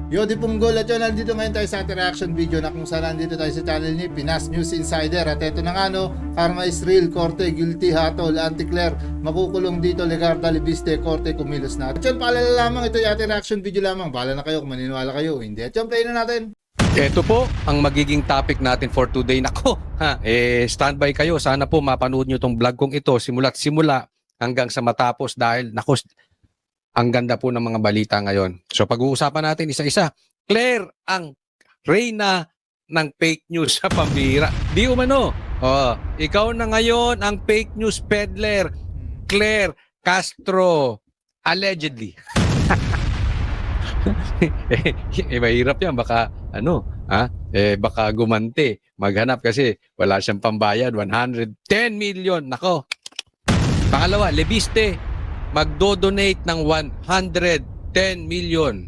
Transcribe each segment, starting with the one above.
Yo, di punggol at yun, nandito ngayon tayo sa ating reaction video na kung saan nandito tayo sa channel ni Pinas News Insider. At eto na nga no, karma is real, korte, guilty, hatol, anti-Claire, makukulong dito, Legarda, Libiste, korte, kumilos na. At yun, paalala lamang, ito yung ating reaction video lamang. Bahala na kayo kung maniniwala kayo o hindi. At yun, play na natin. Ito po ang magiging topic natin for today. Nako, standby kayo. Sana po mapanood nyo itong vlog kong ito simula't simula hanggang sa matapos dahil nako, ang ganda po ng mga balita ngayon. So pag-uusapan natin isa-isa. Claire, ang reyna ng fake news sa pambihira. Di umano. Ikaw na ngayon ang fake news peddler. Claire Castro. Allegedly. Mahirap yan. Baka, baka gumante. Maghanap kasi wala siyang pambayad. 110 million. Nako. Pangalawa, Libiste. Magdo-donate ng 110 million.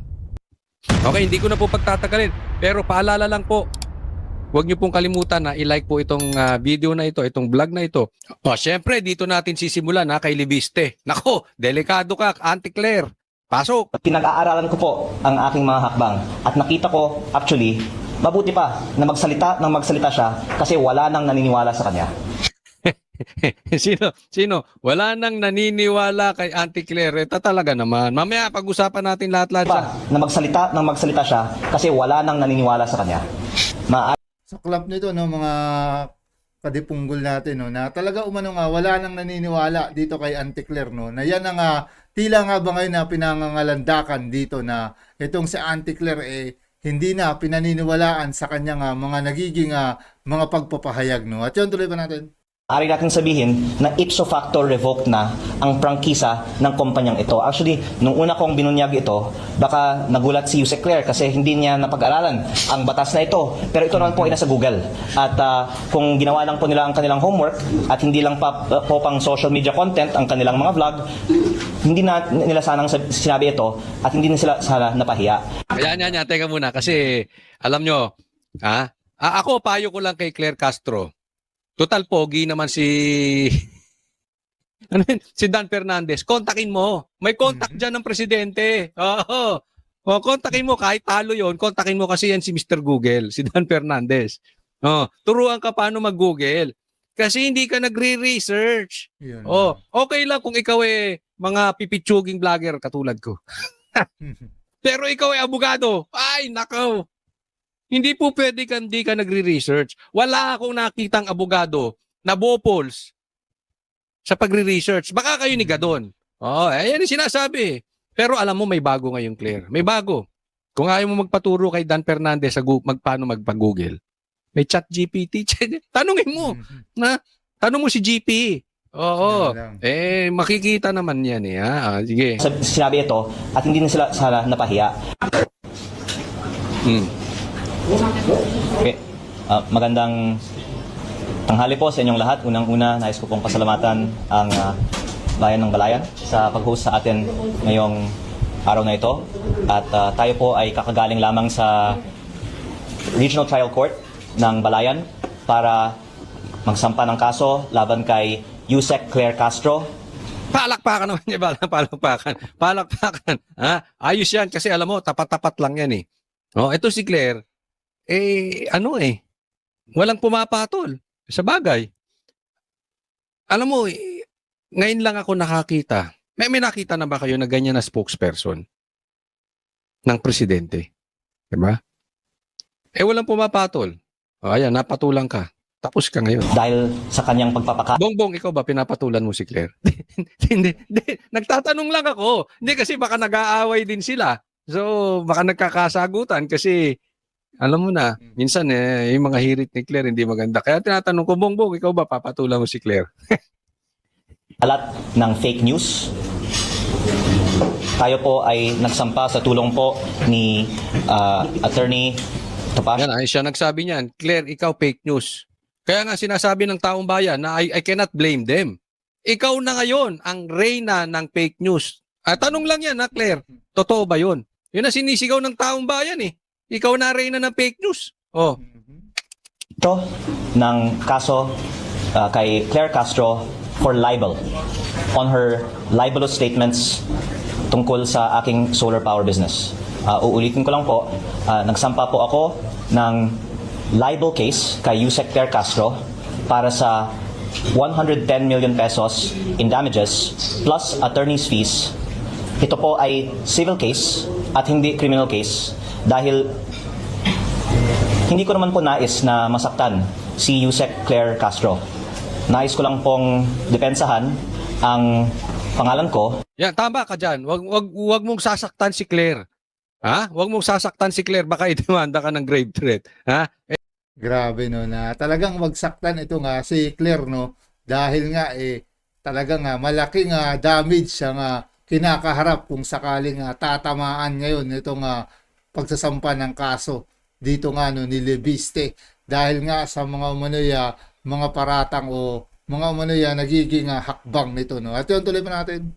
Okay, hindi ko na po pagtatagalin. Pero paalala lang po, huwag niyo pong kalimutan na i-like po itong video na ito, itong vlog na ito. Syempre, dito natin sisimulan kay Libiste. Nako, delikado ka, Auntie Claire. Pasok! Pinag-aaralan ko po ang aking mga hakbang at nakita ko, actually, mabuti pa na magsalita siya kasi wala nang naniniwala sa kanya. Sino? Wala nang naniniwala kay Auntie Claire. Talaga naman. Mamaya pag-usapan natin lahat-lahat siya. Na magsalita siya kasi wala nang naniniwala sa kanya. Sa club nito, no, mga kadipunggol natin, no, na talaga umano nga, wala nang naniniwala dito kay Auntie Claire, no, na yan ang tila nga ba ngayon na pinangangalandakan dito na itong si Auntie Claire, hindi na pinaniniwalaan sa kanyang mga nagiging mga pagpapahayag, no. At yun, tuloy pa natin. Ari natin sabihin na ipso facto revoked na ang prangkisa ng kumpanyang ito. Actually, nung una kong binunyag ito, baka nagulat si Yusek Claire kasi hindi niya napag-aralan ang batas na ito. Pero ito naman po ay nasa Google. At kung ginawa lang po nila ang kanilang homework at hindi lang po pang social media content ang kanilang mga vlog, hindi na nila sanang sinabi ito at hindi na sila sana napahiya. Yan. Teka muna kasi alam nyo, ako payo ko lang kay Claire Castro. Total pogi naman si Dan Fernandez. Kontakin mo. May contact dyan ng presidente. Oo. Kontakin mo kahit talo yon. Kontakin mo kasi yan si Mr. Google, si Dan Fernandez. Turuan ka paano mag-Google. Kasi hindi ka nagre-research. Okay lang kung ikaw mga pipitsuging vlogger katulad ko. Pero ikaw abogado. Ay, nakaw. Hindi po pwede hindi ka nagre-research. Wala akong nakitang abogado na bopols sa pagre-research. Baka kayo ni Gadon. Ayan yung sinasabi. Pero alam mo, may bago ngayon, Claire. May bago. Kung ayaw mo magpaturo kay Dan Fernandez sa paano magpag-Google, may chat GPT. Tanungin mo. Tanong mo si GP. Oo. Makikita naman yan. Sige. Sinabi ito at hindi na sila sana napahiya. Okay. Magandang tanghali po sa inyong lahat. Unang-una, nais ko pong pasalamatan ang bayan ng Balayan sa pag-host sa atin ngayong araw na ito. At tayo po ay kakagaling lamang sa Regional Trial Court ng Balayan para magsampa ng kaso laban kay Yusek Claire Castro. Palakpakan naman niya. Palakpakan. Ayos yan kasi alam mo, tapat-tapat lang yan ito si Claire. Walang pumapatol sa bagay. Alam mo, ngayon lang ako nakakita. May nakita na ba kayo na ganyan na spokesperson ng presidente? Diba? Walang pumapatol. Ayan, napatulang ka. Tapos ka ngayon. Dahil sa kanyang pagpapaka... Bongbong, ikaw ba pinapatulan mo si Claire? Hindi. Nagtatanong lang ako. Hindi kasi baka nag-aaway din sila. So, baka nagkakasagutan kasi alam mo na, minsan yung mga hirit ni Claire hindi maganda. Kaya tinatanong ko, Bongbong, ikaw ba papatulan mo si Claire? Alat ng fake news. Tayo po ay nagsampa sa tulong po ni Attorney Topas. Yan, siya nagsabi niyan, Claire, ikaw fake news. Kaya nga sinasabi ng taong bayan na I cannot blame them. Ikaw na ngayon ang reyna ng fake news. Tanong lang yan Claire, totoo ba yun? Yun ang sinisigaw ng taong bayan Ikaw na reyna ng fake news. Ito ng kaso kay Claire Castro for libel on her libelous statements tungkol sa aking solar power business. uulitin ko lang po, nagsampa po ako ng libel case kay Yusek Claire Castro para sa 110 million pesos in damages plus attorney's fees. Ito po ay civil case at hindi criminal case dahil hindi ko naman po nais na masaktan si Yusek Claire Castro. Nais ko lang pong depensahan ang pangalan ko. Yan, tama ka dyan. Wag mong sasaktan si Claire. Ha? Wag mong sasaktan si Claire, baka idemanda ka ng grave threat. Ha? Grabe no, na talagang magsaktan ito nga si Claire no, dahil nga talagang malaking damage ang kinakaharap kung sakaling tatamaan ngayon itong pagsasampa ng kaso dito nga no ni Lebiste, dahil nga sa mga umano'y mga paratang o mga umano'y nagiging hakbang nito no. At yun, tuloy pa natin.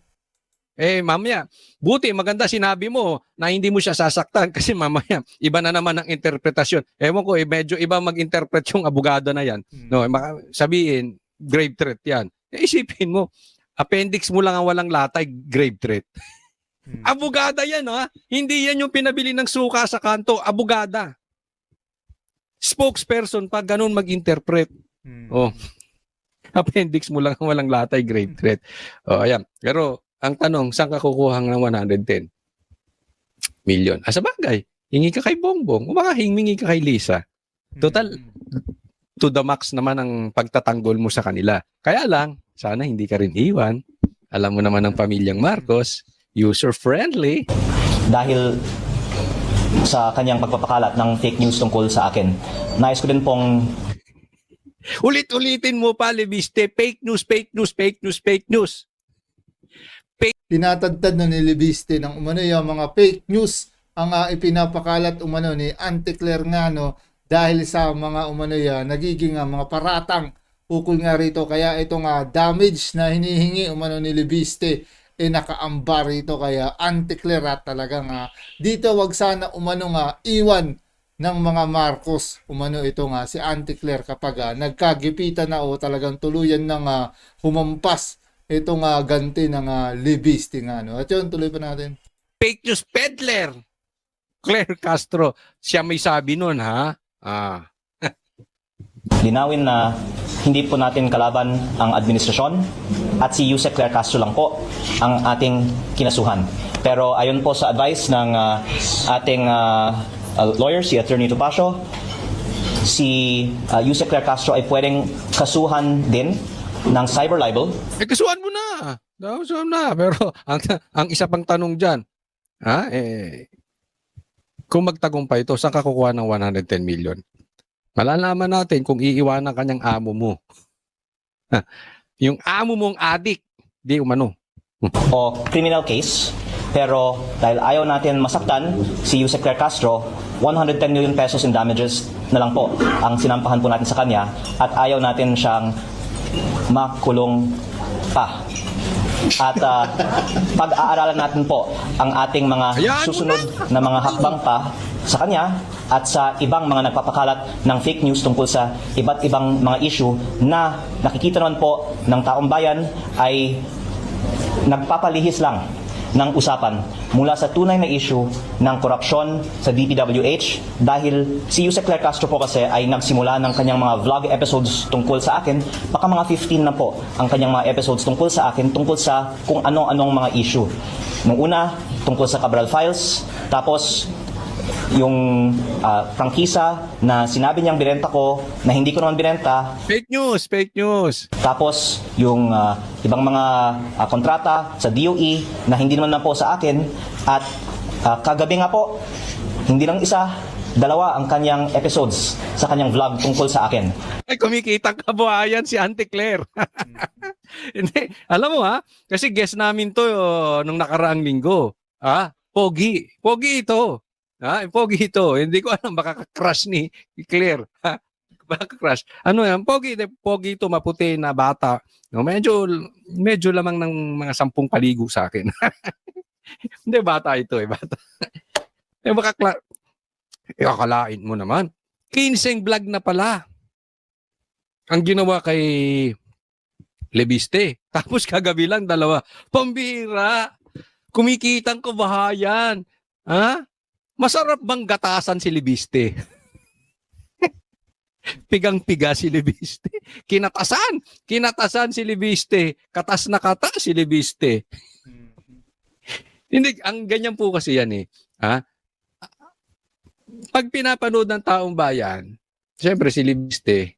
Mamaya, buti maganda sinabi mo na hindi mo siya sasaktan kasi mamaya iba na naman ang interpretasyon. Ewan ko, medyo iba mag-interpret yung abogado na yan. No, sabihin, grave threat yan. Isipin mo, appendix mo lang ang walang latay, grave threat. Abogada yan, ha? Hindi yan yung pinabili ng suka sa kanto, abogada. Spokesperson, pag ganun mag-interpret. Oh. Appendix mo lang ang walang latay, grave threat. Oh, ayan. Pero ang tanong, saan ka kukuha ng 110 million? Sa bagay, hingi ka kay Bongbong, o baka hingi ka kay Lisa. Total, to the max naman ang pagtatanggol mo sa kanila. Kaya lang, sana hindi ka rin iwan. Alam mo naman ng pamilyang Marcos, user-friendly. Dahil sa kanyang pagpapakalat ng fake news tungkol sa akin, nais ko din pong Ulit-ulitin mo pa, Lebiste, fake news, fake news, fake news, fake news. Tinatagtad no ni Lebiste ng umano yung mga fake news ang ipinapakalat umano ni Auntie Claire nga no, dahil sa mga umano nagiging mga paratang ukol nga rito, kaya itong damage na hinihingi umano ni Lebiste nakaambar rito, kaya Auntie Claire at talagang dito wag sana umano iwan ng mga Marcos umano ito si Auntie Claire kapag nagkagipitan na o talagang tuluyan ng humampas itong ganti ng Lebiste nga no. At yun, tuloy pa natin. Fake news peddler. Claire Castro, siya may sabi nun, ha? linawin na hindi po natin kalaban ang administrasyon at si Yusek Claire Castro lang po ang ating kinasuhan. Pero ayon po sa advice ng ating lawyer, si Attorney Topacio, si Yusek Claire Castro ay pwedeng kasuhan din ng cyber libel. Kasuhan mo na. Kasuhan na. Pero ang isa pang tanong dyan, kung magtagumpay ito, saan ka kukuha ng 110 million? Malalaman natin kung iiwanan kanyang amo mo. Yung amo mong adik, di umano. O criminal case. Pero dahil ayaw natin masaktan si Yusek Claire Castro, 110 million pesos in damages na lang po ang sinampahan po natin sa kanya at ayaw natin siyang makulong pa. At pag-aaralan natin po ang ating mga susunod na mga hakbang pa sa kanya at sa ibang mga nagpapakalat ng fake news tungkol sa iba't ibang mga issue na nakikita naman po ng taong bayan ay nagpapalihis lang ng usapan mula sa tunay na issue ng korupsyon sa DPWH, dahil si Yusek Claire Castro po kasi ay nagsimula ng kanyang mga vlog episodes tungkol sa akin, baka mga 15 na po ang kanyang mga episodes tungkol sa akin, tungkol sa kung ano-anong mga issue. Nung una, tungkol sa Cabral Files, tapos yung prangkisa na sinabi niyang binenta ko na hindi ko naman binenta. Fake news, fake news. Tapos yung ibang mga kontrata sa DOE na hindi naman na po sa akin. At kagabi nga po, hindi lang isa, dalawa ang kanyang episodes sa kanyang vlog tungkol sa akin. Ay, kumikitang kabuhayan si Auntie Claire. Hindi, alam mo kasi guest namin to nung nakaraang linggo. Pogi. Pogi ito. Pogi ito. Hindi ko alam, baka crush ni Claire. Baka crush. Ano yan? Pogi ito, maputi na bata. No, medyo lamang ng mga 10 paligo sa akin. Hindi, bata ito bata. Baka akalain mo naman. 15 vlog na pala ang ginawa kay Lebiste. Tapos kagabi lang 2. Pambira. Kumikitang kabahayan. masarap bang gatasan si Libiste? Pigang-piga si Libiste. Kinatasan si Libiste. Katas na katas si Libiste. Hindi, ang ganyan po kasi yan eh. Ha? Pag pinapanood ng taong bayan, siyempre si Libiste,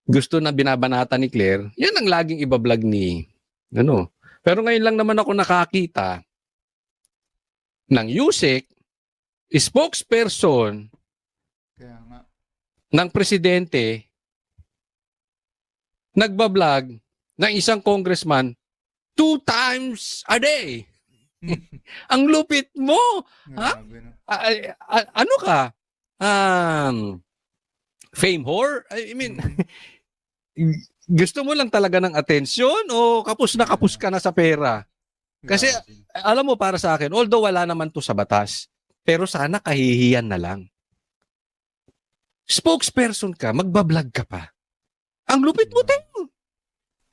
gusto na binabanata ni Claire, yan ang laging ibablog ni, ano. Pero ngayon lang naman ako nakakita ng USEC, spokesperson Kaya nga. ng presidente, nagbablog ng isang congressman 2 times a day. Ang lupit mo! Ha? Grabe, no? Ano ka? Fame whore? I mean, gusto mo lang talaga ng atensyon o kapos na kapos ka na sa pera? Kasi, Grabe. alam mo, para sa akin, although wala naman to sa batas, pero sana kahihiyan na lang. Spokesperson ka, magbablog ka pa. Ang lupit mo, Teo.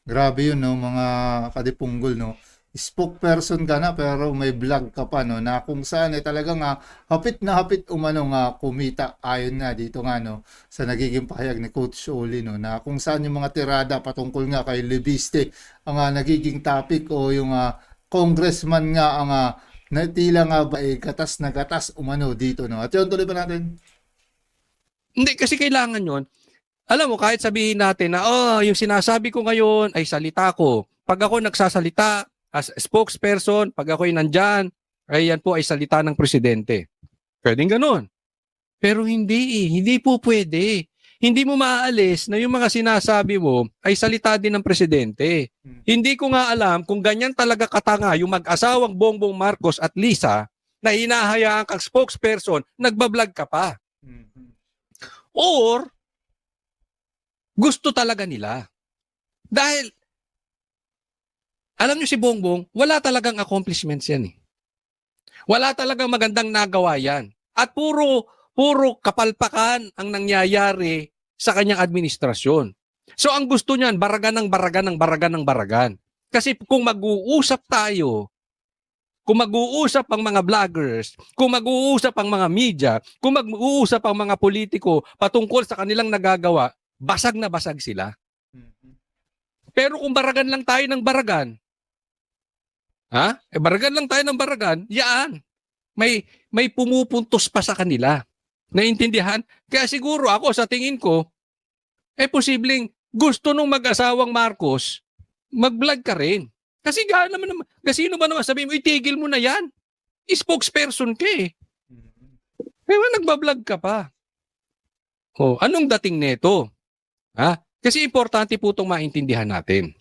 Grabe yun, no, mga kadipunggol, no. Spokesperson ka na pero may vlog ka pa, no, na kung saan talagang hapit na hapit umano nga kumita ayon nga dito nga, no, sa nagiging pahayag ni Coach Oli, no, na kung saan yung mga tirada patungkol nga kay Libiste ang nagiging topic o yung congressman nga ang na tila nga ba gatas na gatas umano dito, no. At yun, tuloy pa natin. Hindi, kasi kailangan yon. Alam mo, kahit sabihin natin na, yung sinasabi ko ngayon ay salita ko. Pag ako nagsasalita as spokesperson, pag ako'y nandyan, ay yan po ay salita ng presidente. Pwedeng ganun. Pero hindi po pwede. Hindi mo maaalis na yung mga sinasabi mo ay salita din ng presidente. Hindi ko nga alam kung ganyan talaga katanga yung mag-asawang Bongbong Marcos at Lisa na hinahayaan kang spokesperson, nagbablog ka pa. Or, gusto talaga nila. Dahil, alam nyo si Bongbong, wala talagang accomplishments yan eh. Wala talagang magandang nagawa yan. At puro kapalpakan ang nangyayari sa kanyang administrasyon. So ang gusto niyan, baragan ng baragan ng baragan ng baragan. Kasi kung mag-uusap tayo, kung mag-uusap ang mga vloggers, kung mag-uusap ang mga media, kung mag-uusap ang mga politiko patungkol sa kanilang nagagawa, basag na basag sila. Pero kung baragan lang tayo ng baragan, baragan lang tayo ng baragan, yaan. May pumupuntos pa sa kanila. Naintindihan? Kaya siguro ako sa tingin ko, posibleng gusto nung mag-asawang Marcos, mag-vlog ka rin. Kasi sino ba naman sabihin mo, itigil mo na yan. Spokesperson ka eh. Nagbablog ka pa. Anong dating neto? Kasi importante po itong maintindihan natin.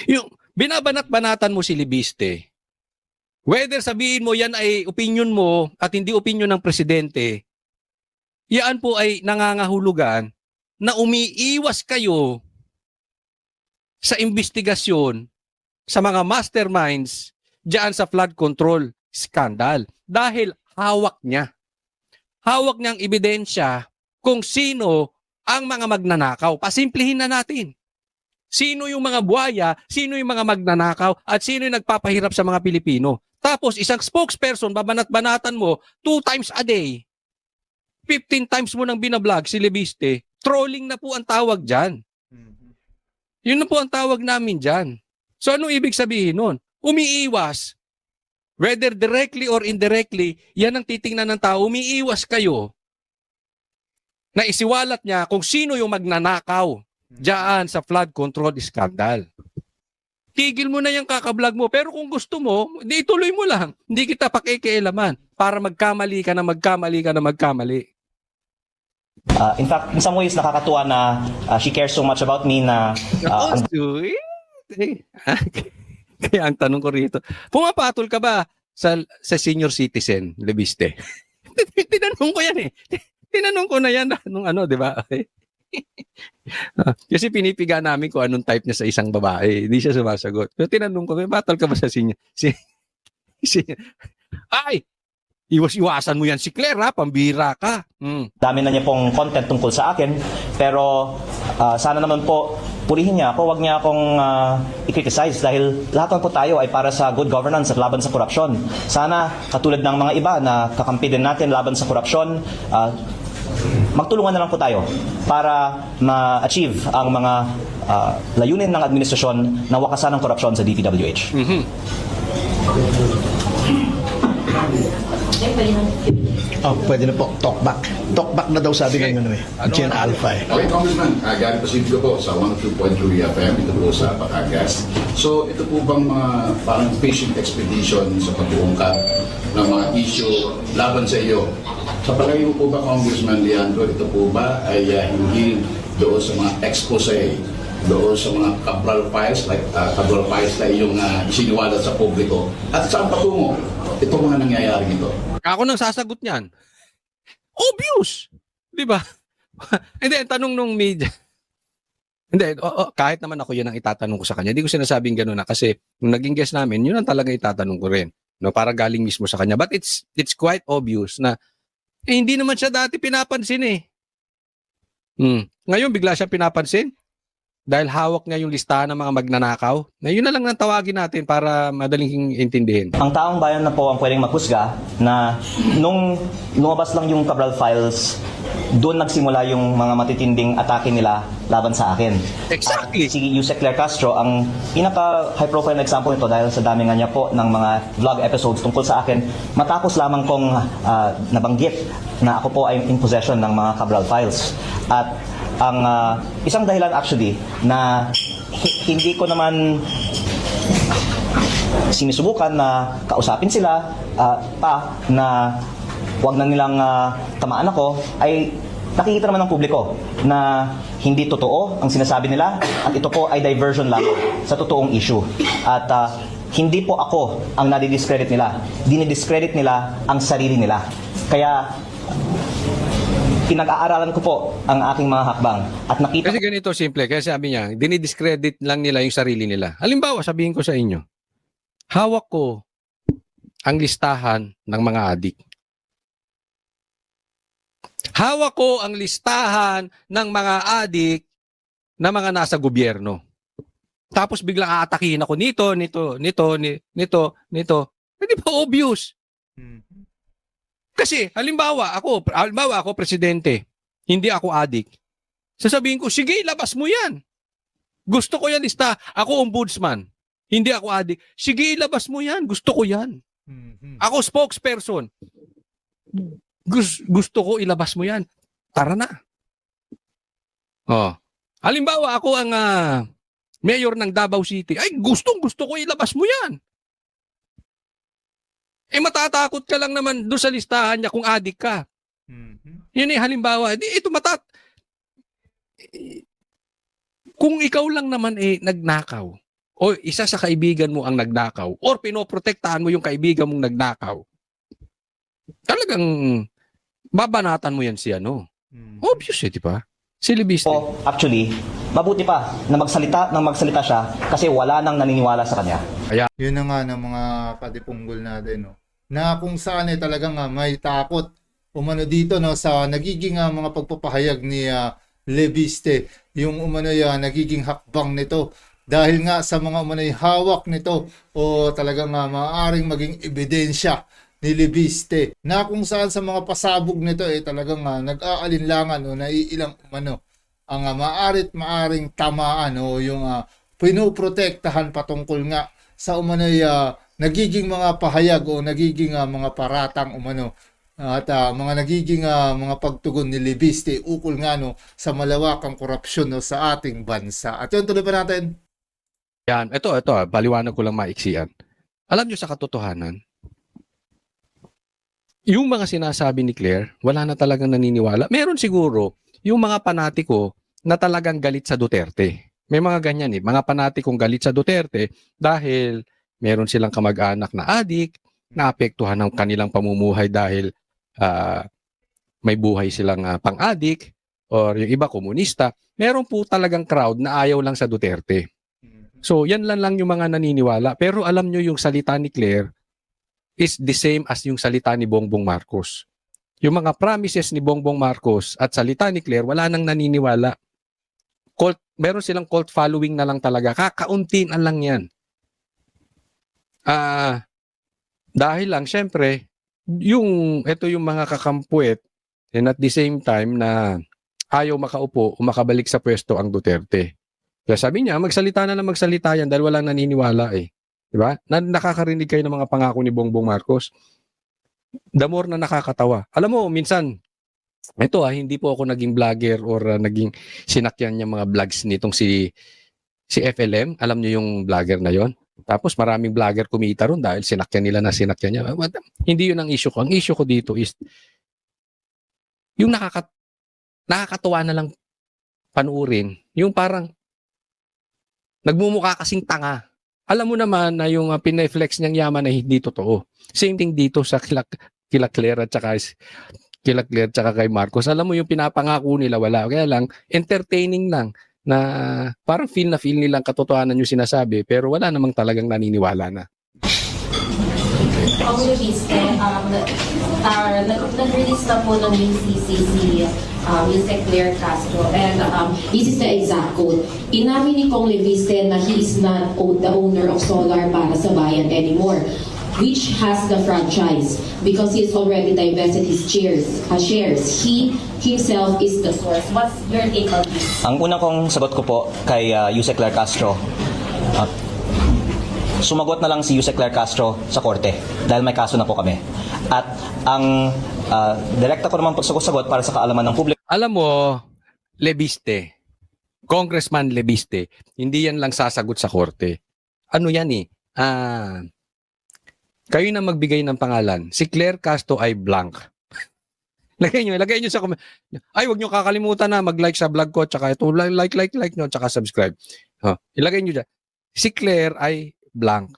Yung binabanat-banatan mo si Libiste, whether sabihin mo yan ay opinion mo at hindi opinion ng presidente, yan po ay nangangahulugan na umiiwas kayo sa investigasyon sa mga masterminds diyan sa flood control scandal. Dahil hawak niya. Hawak niyang ebidensya kung sino ang mga magnanakaw. Pasimplihin na natin. Sino yung mga buhaya, sino yung mga magnanakaw, at sino yung nagpapahirap sa mga Pilipino. Tapos isang spokesperson, babanat-banatan mo 2 times a day. 15 times mo nang binablog si Libiste, trolling na po ang tawag dyan. Yun na po ang tawag namin dyan. So anong ibig sabihin nun? Umiiwas. Whether directly or indirectly, yan ang titingnan ng tao. Umiiwas kayo na isiwalat niya kung sino yung magnanakaw diyan sa flood control scandal. Tigil mo na yung kakablog mo. Pero kung gusto mo, di ituloy mo lang. Hindi kita pakikialaman para magkamali ka na magkamali. In fact, in some ways, nakakatuwa na she cares so much about me na Kaya ang tanong ko rito, pumapatol ka ba sa senior citizen, Libiste? Tinanong ko yan eh. Tinanong ko na yan nung di ba? Kasi pinipiga namin kung anong type niya sa isang babae. Hindi siya sumasagot. Pero tinanong ko, battle ka ba sa senior? Ay! Iwas-iwasan mo yan si Claire ha, pambira ka. dami na niya pong content tungkol sa akin. Pero sana naman po purihin niya ako, wag niya akong i-criticize dahil lahat naman po tayo ay para sa good governance at laban sa korupsyon. Sana katulad ng mga iba na kakampi din natin laban sa korupsyon, magtulungan na lang po tayo para ma-achieve ang mga layunin ng administrasyon na wakasan ng korupsyon sa DPWH. Pwede na po. Talkback. Talkback na daw sabi ng Gen Alpha eh. Okay, Congressman, Gary Pacifico po sa 102.3 FM, ito po sa Batangas. So, ito po bang mga parang fishing expedition sa pag-uungkap ng mga issue laban sa iyo? Sa palagay mo po ba, Congressman Leandro, ito po ba ay hinggil doon sa mga expose, doon sa mga Cabral files, like Cabral files na iyong isiniwalat sa publiko? At saan patungo ito mga nangyayari ito? Ako nang sasagot niyan. Obvious. Di ba? Hindi, ang tanong nung media. Hindi, kahit naman ako yun ang itatanong ko sa kanya. Hindi ko sinasabing gano'n na kasi nung naging guest namin, yun ang talaga itatanong ko rin. No, para galing mismo sa kanya. But it's quite obvious na hindi naman siya dati pinapansin eh. Ngayon, bigla siya pinapansin. Dahil hawak niya yung listahan ng mga magnanakaw. Na yun na lang ang tawagin natin para madaling intindihin. Ang taong bayan na po ang pwedeng maghusga na nung lumabas lang yung Cabral files, doon nagsimula yung mga matitinding atake nila laban sa akin. Exactly. At si Yusek Claire Castro, ang pinaka-high profile na example nito dahil sa dami nga niya po ng mga vlog episodes tungkol sa akin, matapos lamang kong nabanggit na ako po ay in possession ng mga Cabral files. At ang isang dahilan actually na hindi ko naman sinusubukan na kausapin sila pa na wag na nilang tamaan ako ay nakikita naman ng publiko na hindi totoo ang sinasabi nila at ito po ay diversion lang sa totoong issue. At hindi po ako ang nadidiscredit nila. Dinidiscredit nila ang sarili nila. Kaya pinag-aaralan ko po ang aking mga hakbang at nakita Kasi ganito simple. Kaya sabi niya, dinidiscredit lang nila yung sarili nila. Halimbawa, sabihin ko sa inyo, hawak ko ang listahan ng mga adik. Hawak ko ang listahan ng mga adik na mga nasa gobyerno. Tapos biglang aatakihin ako nito. Hindi ba obvious? Kasi halimbawa ako presidente, hindi ako adik. Sasabihin ko, sige, labas mo yan. Gusto ko yan lista. Ako ombudsman, hindi ako adik. Sige, labas mo yan. Gusto ko yan. Ako spokesperson. Gusto ko ilabas mo yan. Tara na. Halimbawa ako ang mayor ng Davao City. Ay, gusto ko ilabas mo yan. Matatakot ka lang naman doon sa listahan niya kung adik ka. Yun halimbawa. Kung ikaw lang naman nagnakaw, o isa sa kaibigan mo ang nagnakaw, or pinoprotektahan mo yung kaibigan mong nagnakaw, talagang babanatan mo yan si ano. Obvious di ba? Si Libiste. actually, mabuti pa na magsalita siya kasi wala nang naniniwala sa kanya. Yun na nga ng mga kadipunggol natin, no? Na kung saan talagang may takot umano dito, no, sa nagiging mga pagpapahayag ni Libiste, yung umano nagiging hakbang nito dahil nga sa mga umano hawak nito o talagang maaaring maging ebidensya ni Libiste na kung saan sa mga pasabog nito talagang nag-aalinlangan o naiilang umano ang maaring tamaan o yung pinoprotektahan patungkol nga sa umano nagiging mga pahayag o nagiging mga paratang umano at mga nagiging mga pagtugon ni Libiste ukol nga no sa malawakang korupsyon no sa ating bansa. At yun, tuloy pa natin. Yan, ito, paliwanag ko lang maiksian. Alam nyo sa katotohanan, yung mga sinasabi ni Claire, wala na talagang naniniwala. Meron siguro yung mga panatiko na talagang galit sa Duterte. May mga ganyan mga panatikong galit sa Duterte dahil meron silang kamag-anak na adik, naapektuhan ng kanilang pamumuhay dahil may buhay silang pang-adik, or yung iba komunista. Meron po talagang crowd na ayaw lang sa Duterte. So yan lang yung mga naniniwala. Pero alam nyo yung salita ni Claire is the same as yung salita ni Bongbong Marcos. Yung mga promises ni Bongbong Marcos at salita ni Claire, wala nang naniniwala. meron silang cult following na lang talaga. Kakaunti na lang yan. Dahil lang, syempre, ito yung mga kakampuet, and at the same time na ayaw makaupo o makabalik sa pwesto ang Duterte. Kaya sabi niya, magsalita na lang magsalita yan dahil walang naniniwala eh. Diba? Nakakarinig kayo ng mga pangako ni Bongbong Marcos. The more na nakakatawa. Alam mo, minsan, hindi po ako naging vlogger or naging sinakyan niya mga vlogs nitong si FLM. Alam niyo yung vlogger na yon. Tapos maraming vlogger kumita ron dahil sinakyan niya. Hindi yun ang issue ko. Ang issue ko dito is yung nakakatuwa na lang panuurin. Yung parang nagmumukha kasing tanga. Alam mo naman na yung pineflex niyang yaman na hindi totoo. Same thing dito sa kila Claire at saka kay Marcos. Alam mo yung pinapangako nila wala. Kaya lang, entertaining lang na parang feel nilang katotohanan yung sinasabi pero wala namang talagang naniniwala na. Ang release nag-release na po ng UCC si Yusek Claire Castro and this is the exact quote. Inamin ni Kong Leviste na he is not the owner of Solar para sa Bayan anymore, which has the franchise because he has already divested his shares. He himself is the source. What's your take on this? Ang unang kong sagot ko po kay Yusek Claire Castro, sumagot na lang si Yusek Claire Castro sa korte dahil may kaso na po kami. At ang direkta ko naman pagsagot para sa kaalaman ng publiko. Alam mo, Leviste, Congressman Leviste, hindi yan lang sasagot sa korte. Ano yan eh? Kayo na magbigay ng pangalan. Si Claire Castro ay blank. lagay nyo sa comment. Ay, wag nyo kakalimutan na mag-like sa vlog ko, tsaka ito, like nyo, tsaka subscribe. Ilagay nyo dyan. Si Claire ay blank.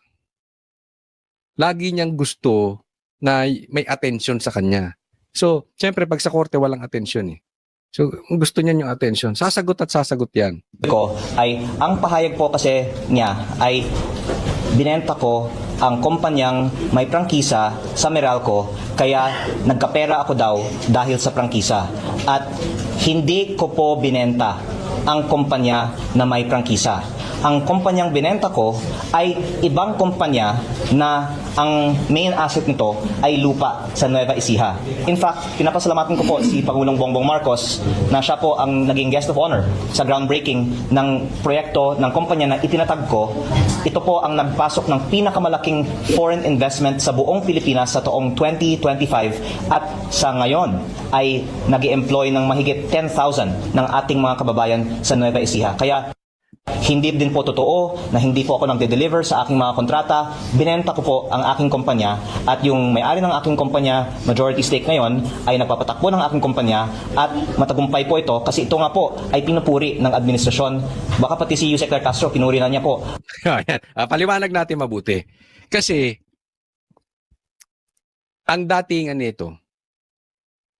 Lagi niyang gusto na may attention sa kanya. So, syempre, pag sa korte, walang attention eh. So, gusto niya yung attention. Sasagot at sasagot yan. Ko ay, ang pahayag po kasi niya ay binenta ko ang kumpanyang may prangkisa sa Meralco kaya nagkapera ako daw dahil sa prangkisa. At hindi ko po binenta ang kumpanya na may prangkisa. Ang kumpanyang binenta ko ay ibang kumpanya na ang main asset nito ay lupa sa Nueva Ecija. In fact, pinapasalamatan ko po si Pangulong Bongbong Marcos na siya po ang naging guest of honor sa groundbreaking ng proyekto ng kumpanya na itinatag ko. Ito po ang nagpasok ng pinakamalaking foreign investment sa buong Pilipinas sa taong 2025 at sa ngayon ay nag-employ ng mahigit 10,000 ng ating mga kababayan sa Nueva Ecija. Kaya hindi din po totoo na hindi po ako nagde-deliver sa aking mga kontrata. Binenta ko po ang aking kumpanya at yung may-ari ng aking kumpanya, majority stake ngayon, ay nagpapatakbo ng aking kumpanya at matagumpay po ito kasi ito nga po ay pinupuri ng administrasyon. Baka pati si Yusek Claire Castro, pinuri na niya po. Ayan. Paliwanag natin mabuti. Kasi, ang datingan nito,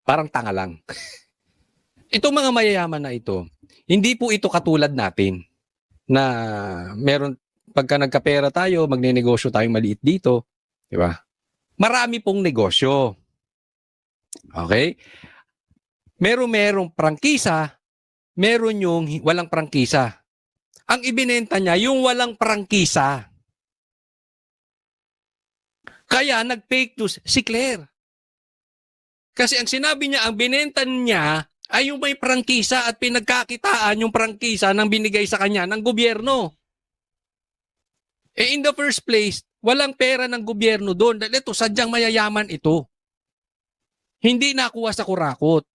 parang tanga lang. Itong mga mayayaman na ito, hindi po ito katulad natin na meron pagka nagkapera tayo, magnenegosyo tayong maliit dito, di ba? Marami pong negosyo. Okay? Merong prangkisa, meron yung walang prangkisa. Ang ibinenta niya yung walang prangkisa. Kaya nag-fake news si Claire. Kasi ang sinabi niya, ang binenta niya ay yung may prangkisa at pinagkakitaan yung prangkisa nang binigay sa kanya ng gobyerno. In the first place, walang pera ng gobyerno doon. Dahil ito, sadyang mayayaman ito. Hindi nakuha sa kurakot.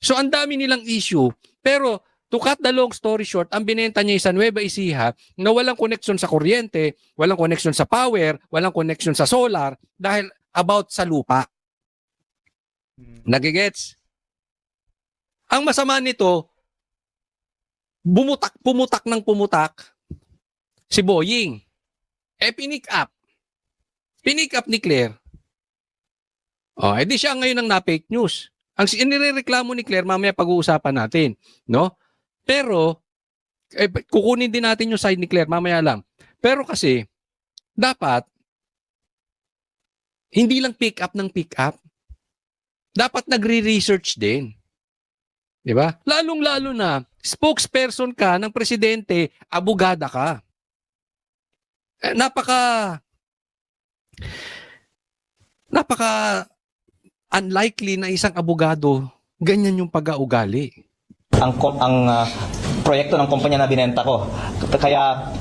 So, ang dami nilang issue. Pero, to cut the long story short, ang binenta niya sa Nueva Ecija na walang connection sa kuryente, walang connection sa power, walang connection sa solar, dahil about sa lupa. Nagigets? Ang masama nito, pumutak ng pumutak si Boying. Pinick up. Pinick up ni Claire. Edi siya ngayon ang na-fake news. Ang inireklamo ni Claire, mamaya pag-uusapan natin. No? Pero, kukunin din natin yung side ni Claire, mamaya lang. Pero kasi, dapat, hindi lang pick up ng pick up. Dapat nagre-research din. Diba? Lalong-lalo na spokesperson ka ng presidente, abogada ka. Napaka unlikely na isang abogado ganyan yung pag-augali. ang proyekto ng kumpanya na binenta ko. Kaya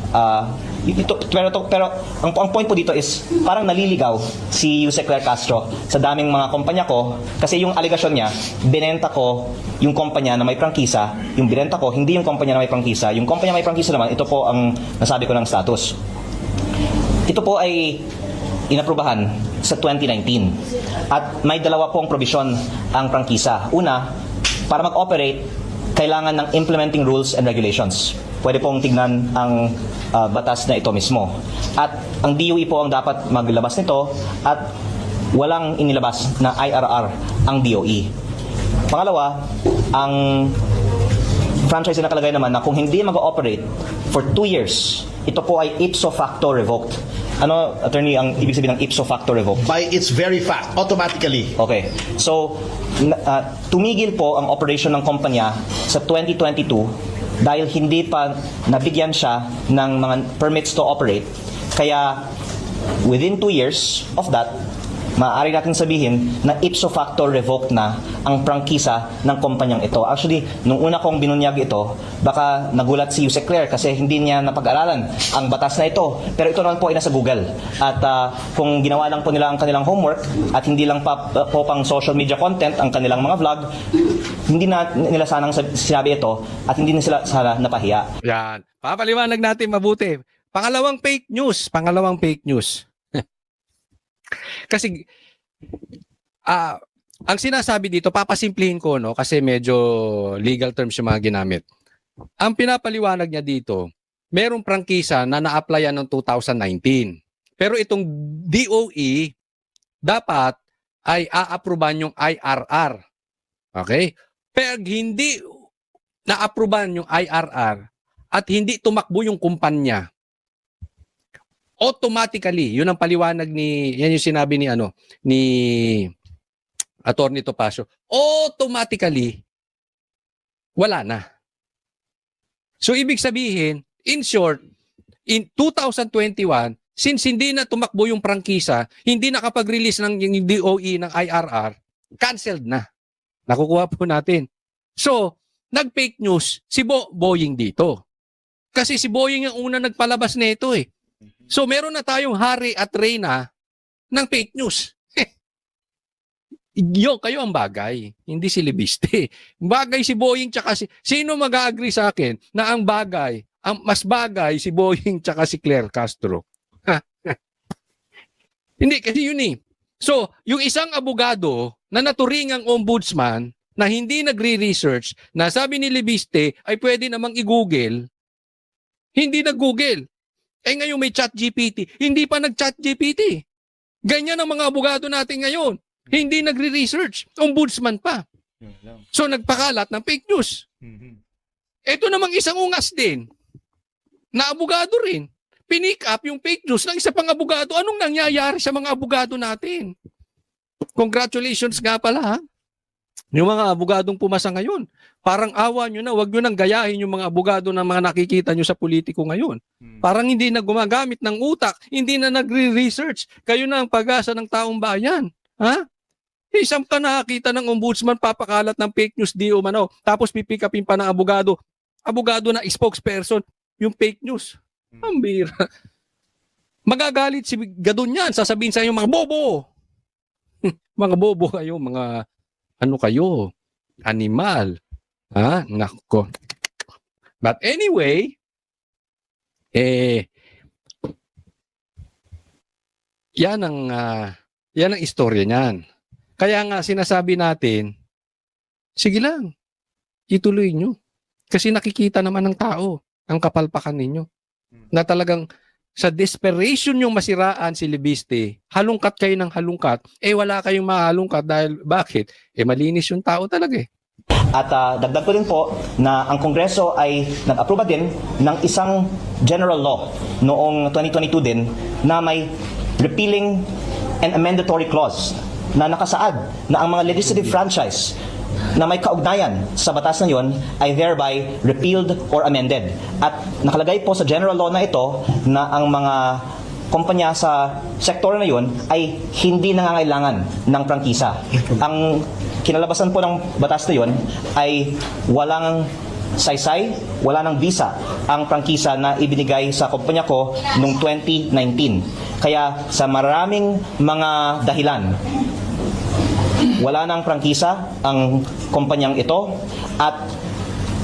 pero ang point po dito is parang naliligaw si Yusek Claire Castro sa daming mga kumpanya ko kasi yung alegasyon niya, binenta ko yung kumpanya na may prangkisa, yung binenta ko hindi yung kumpanya na may prangkisa. Yung kumpanya na may prangkisa naman, ito po ang nasabi ko ng status. Ito po ay inaprubahan sa 2019 at may dalawa pong provision ang prangkisa. Una, para mag-operate, kailangan ng implementing rules and regulations. Pwede pong tignan ang batas na ito mismo. At ang DOE po ang dapat maglabas nito at walang inilabas na IRR ang DOE. Pangalawa, ang franchise na nakalagay naman na kung hindi mag-operate for 2 years, ito po ay ipso facto revoked. Ano, attorney, ang ibig sabihin ng ipso facto revoked? By its very fact, automatically. Okay. So, tumigil po ang operation ng kumpanya sa 2022 dahil hindi pa nabigyan siya ng mga permits to operate. Kaya, within 2 years of that, maaari natin sabihin na ipso facto revoked na ang prangkisa ng kumpanyang ito. Actually, nung una kong binunyag ito, baka nagulat si Yusek Claire kasi hindi niya napag-aralan ang batas na ito. Pero ito naman po ay nasa Google. At kung ginawa lang po nila ang kanilang homework at hindi lang po pang social media content ang kanilang mga vlog, hindi na nila sanang sinabi ito at hindi na sila sana napahiya. Yan. Papaliwanag natin mabuti. Pangalawang fake news. Kasi ang sinasabi dito, papasimplihin ko, no, kasi medyo legal terms yung mga ginamit. Ang pinapaliwanag niya dito, merong prangkisa na na-applyan noong 2019. Pero itong DOE dapat ay a-approvean yung IRR. Okay? Pero hindi na-approvean yung IRR at hindi tumakbo yung kumpanya, automatically, yun ang paliwanag yan yung sinabi ni Attorney Topacio, automatically, wala na. So, ibig sabihin, in short, in 2021, since hindi na tumakbo yung prangkisa, hindi nakapag-release ng yung DOE ng IRR, canceled na. Nakukuha po natin. So, nag-fake news si Boying dito. Kasi si Boying ang una nagpalabas nito eh. So meron na tayong hari at reyna ng fake news. Kayo ang bagay, hindi si Libiste. Bagay si Boying tsaka sino mag-agree sa akin na ang mas bagay si Boying tsaka si Claire Castro? Hindi, kasi yun eh. So, yung isang abogado na naturingang ombudsman na hindi nagre-research, na sabi ni Libiste ay pwede namang i-google, hindi nag-google. Ngayon may ChatGPT. Hindi pa nag-ChatGPT. Ganyan ang mga abogado natin ngayon. Hindi nagre-research. Ombudsman pa. So nagpakalat ng fake news. Ito namang isang ungas din na abogado rin. Pinick up yung fake news ng isa pang abogado. Anong nangyayari sa mga abogado natin? Congratulations nga pala, ha? Yung mga abogadong pumasa ngayon. Parang awa nyo na, wag nyo nang gayahin yung mga abogado na mga nakikita nyo sa politiko ngayon. Parang hindi na gumagamit ng utak, hindi na nagre-research. Kayo na ang pag-asa ng taong bayan. Ha? Isang ka nakakita ng ombudsman, papakalat ng fake news, di umano. Tapos pipick upin pa ng abogado. Abogado na spokesperson, yung fake news. Ang bira. Magagalit si Gadon yan, sasabihin sa inyo, mga bobo. Mga bobo kayo, mga ano kayo, animal. Ha? Nako. But anyway, yan ang istorya niyan. Kaya nga sinasabi natin, sige lang, ituloy nyo. Kasi nakikita naman ng tao ang kapalpakan ninyo. Na talagang sa desperation yung masiraan si Libiste, halungkat kayo ng halungkat, wala kayong mahalungkat dahil bakit? Malinis yung tao talaga eh. At dagdag ko din po na ang Kongreso ay nag-aproba din ng isang general law noong 2022 din na may repealing and amendatory clause na nakasaad na ang mga legislative franchise na may kaugnayan sa batas na yon ay thereby repealed or amended. At nakalagay po sa general law na ito na ang mga kumpanya sa sektor na yon ay hindi nangangailangan ng prangkisa. Ang kinalabasan po ng batas na yon ay walang saysay, wala ng visa ang prangkisa na ibinigay sa kumpanya ko noong 2019. Kaya sa maraming mga dahilan, wala nang prangkisa ang kumpanyang ito at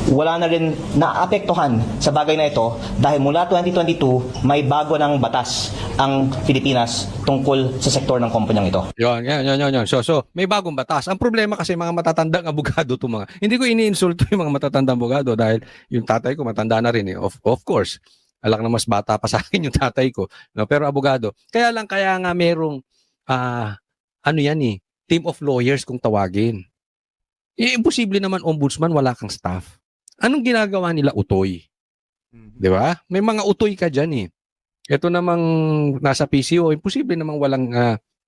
wala na rin naapektuhan sa bagay na ito dahil mula 2022 may bago ng batas ang Pilipinas tungkol sa sektor ng kumpanyang ito. Yan. So, may bagong batas. Ang problema kasi mga matatandang abogado to mga. Hindi ko iniinsulto yung mga matatandang abogado dahil yung tatay ko matanda na rin eh. Of course. Alak na mas bata pa sa akin yung tatay ko. No, pero abogado. Kaya nga merong team of lawyers kung tawagin. Imposible naman ombudsman wala kang staff. Anong ginagawa nila? Utoy. Di ba? May mga utoy ka dyan eh. Ito namang nasa PCO, imposible namang walang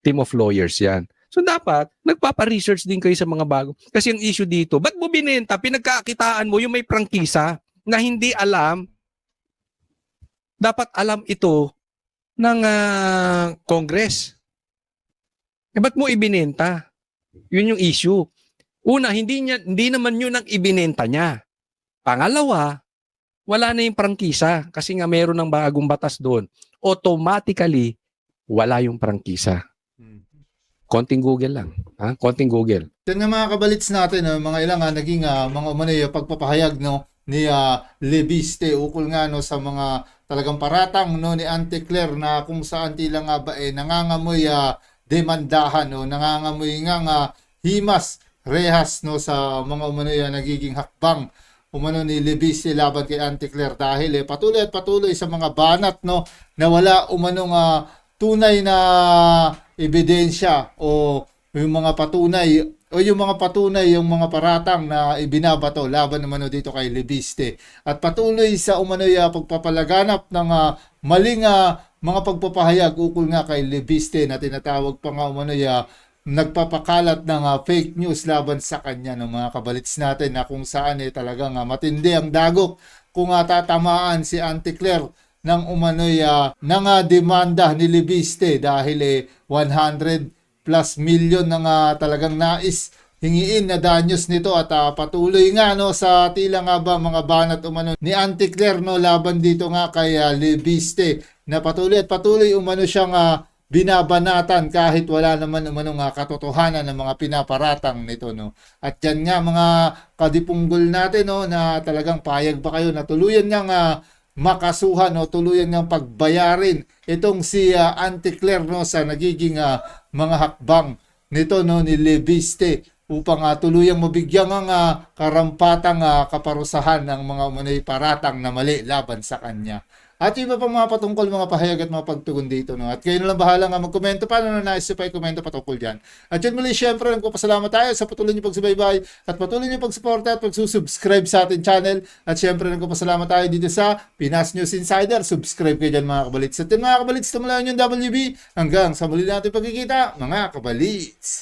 team of lawyers yan. So dapat, nagpapa-research din kayo sa mga bago. Kasi ang issue dito, ba't mo binenta? Pinagkakitaan mo yung may prangkisa na hindi alam. Dapat alam ito ng Congress. Ba't mo ibinenta? Yun yung issue. Una, hindi naman yun ang ibinenta niya. Pangalawa, wala na yung prangkisa kasi nga meron ng bagong batas doon. Automatically, wala yung prangkisa. Konting Google lang. Konting Google. Yan nga mga kabalits natin, mga ilang naging mga umano'y pagpapahayag ni Leviste ukol nga sa mga talagang paratang ni Auntie Claire na kung saan tila nga ba nangangamoy demandahan nangangamoy nga himas rehas sa mga umano'y nagiging hakbang ni Leviste laban kay Auntie Claire dahil patuloy sa mga banat na wala umanong tunay na ebidensya o yung mga patunay yung mga paratang na ibinabato laban naman dito kay Leviste at patuloy sa umano'y pagpapalaganap ng maling mga pagpapahayag ukol nga kay Leviste na tinatawag pa nga umano'y nagpapakalat ng fake news laban sa kanya ng mga kabalits natin na kung saan talagang matindi ang dagok kung tatamaan si Auntie Claire ng umano'y ng demanda ni Leviste dahil 100 plus million ng talagang nais hingiin na danyos nito at patuloy nga sa tila nga ba mga banat umano ni Auntie Claire laban dito nga kay Leviste na patuloy umano siyang binabanatan kahit wala naman umanong katotohanan ng mga pinaparatang nito At yan nga mga kadipunggol natin na talagang payag ba kayo na tuluyan nga makasuhan tuluyan nga pagbayarin itong si Auntie Claire sa nagiging mga hakbang nito ni Leviste upang tuluyang mabigyan ng karampatang kaparusahan ng mga umano'y paratang na mali laban sa kanya. At iba pang mga patungkol, mga pahayag at mga pagtugon dito. At kayo na lang bahala nga magkomento pa na nais pa i-komento patungkol dyan. At yun muli, syempre, nagpapasalamat tayo sa patuloy niyo pagsubaybay at patuloy niyo pagsuporta at pagsusubscribe sa ating channel. At syempre, nagpapasalamat tayo dito sa Pinas News Insider. Subscribe kayo dyan mga kabalits. At yun mga kabalits, tumulan yung WB. Hanggang sa muli natin pagkikita, mga kabalits.